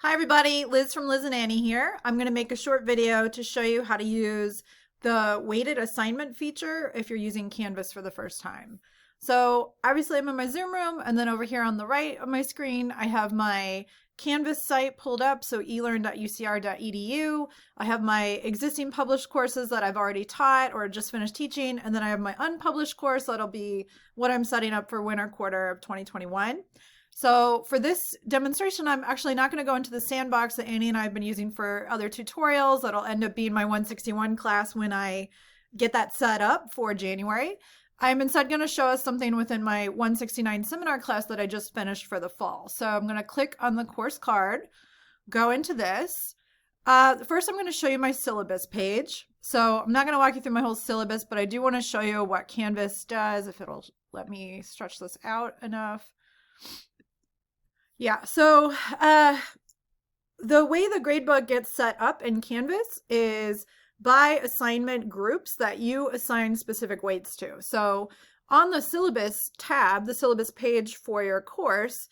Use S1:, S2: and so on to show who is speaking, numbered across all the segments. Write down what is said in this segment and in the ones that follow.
S1: Hi everybody, Liz from Liz and Annie here. I'm going to make a short video to show you how to use the weighted assignment feature if you're using Canvas for the first time. So obviously I'm in my Zoom room, and then over here on the right of my screen I have my Canvas site pulled up, so elearn.ucr.edu. I have my existing published courses that I've already taught or just finished teaching, and then I have my unpublished course that'll be what I'm setting up for winter quarter of 2021. So for this demonstration, I'm actually not going to go into the sandbox that Annie and I have been using for other tutorials. That'll end up being my 161 class when I get that set up for January. I'm instead going to show us something within my 169 seminar class that I just finished for the fall. So I'm going to click on the course card, go into this. First, I'm going to show you my syllabus page. So I'm not going to walk you through my whole syllabus, but I do want to show you what Canvas does, if it'll let me stretch this out enough. Yeah, so the way the gradebook gets set up in Canvas is by assignment groups that you assign specific weights to. So on the syllabus tab, the syllabus page for your course,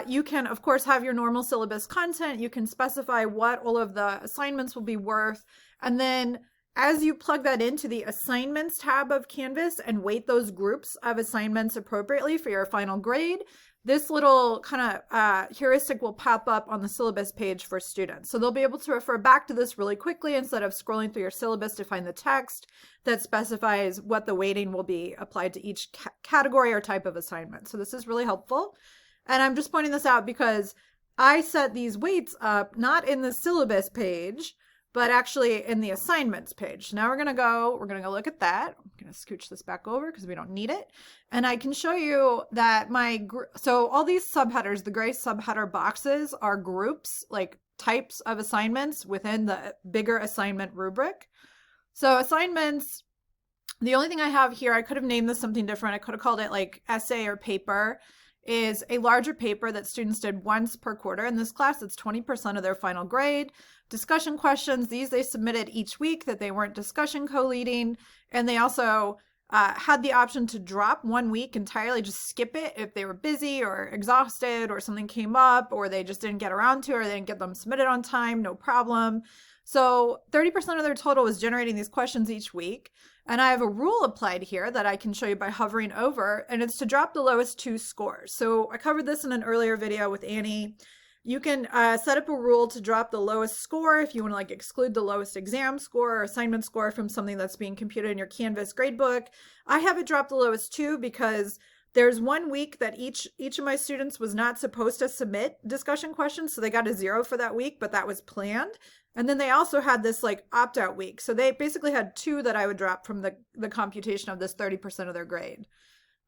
S1: you can, of course, have your normal syllabus content. You can specify what all of the assignments will be worth. And then as you plug that into the assignments tab of Canvas and weight those groups of assignments appropriately for your final grade, this little kind of heuristic will pop up on the syllabus page for students. So they'll be able to refer back to this really quickly instead of scrolling through your syllabus to find the text that specifies what the weighting will be applied to each category or type of assignment. So this is really helpful. And I'm just pointing this out because I set these weights up not in the syllabus page, but actually in the assignments page. Now we're gonna go look at that. I'm gonna scooch this back over because we don't need it. And I can show you that so all these subheaders, the gray subheader boxes, are groups, like types of assignments within the bigger assignment rubric. So assignments, the only thing I have here, I could have named this something different. I could have called it like essay or paper, is a larger paper that students did once per quarter. In this class, it's 20% of their final grade. Discussion questions, these they submitted each week that they weren't discussion co-leading. And they also had the option to drop 1 week entirely, just skip it if they were busy or exhausted or something came up or they just didn't get around to it or they didn't get them submitted on time, no problem. So 30% of their total was generating these questions each week. And I have a rule applied here that I can show you by hovering over, and it's to drop the lowest 2 scores. So I covered this in an earlier video with Annie. You can set up a rule to drop the lowest score if you want to like exclude the lowest exam score or assignment score from something that's being computed in your Canvas gradebook. I have it drop the lowest 2 because there's 1 week that each of my students was not supposed to submit discussion questions, so they got a 0 for that week, but that was planned. And then they also had this like opt-out week. So they basically had 2 that I would drop from the computation of this 30% of their grade.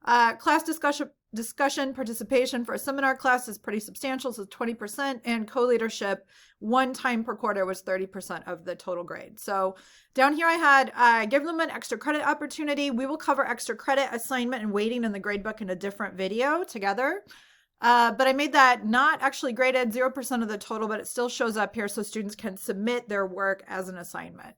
S1: Class discussion participation for a seminar class is pretty substantial, so 20%, and co-leadership 1 time per quarter was 30% of the total grade. So down here I had give them an extra credit opportunity. We will cover extra credit assignment and weighting in the gradebook in a different video together. But I made that not actually graded 0% of the total, but it still shows up here so students can submit their work as an assignment.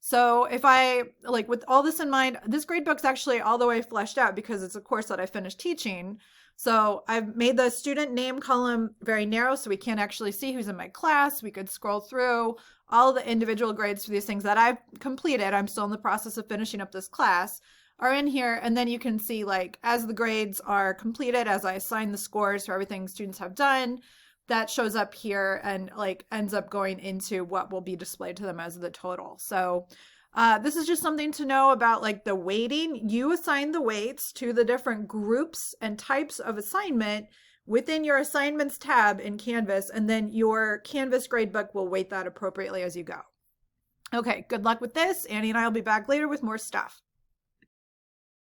S1: So if I, like with all this in mind, this gradebook's actually all the way fleshed out because it's a course that I finished teaching. So I've made the student name column very narrow so we can't actually see who's in my class. We could scroll through all the individual grades for these things that I've completed. I'm still in the process of finishing up this class, are in here. And then you can see like as the grades are completed, as I assign the scores for everything students have done, that shows up here and like ends up going into what will be displayed to them as the total. So this is just something to know about like the weighting. You assign the weights to the different groups and types of assignment within your assignments tab in Canvas, and then your Canvas gradebook will weight that appropriately as you go. Okay, good luck with this. Annie and I will be back later with more stuff.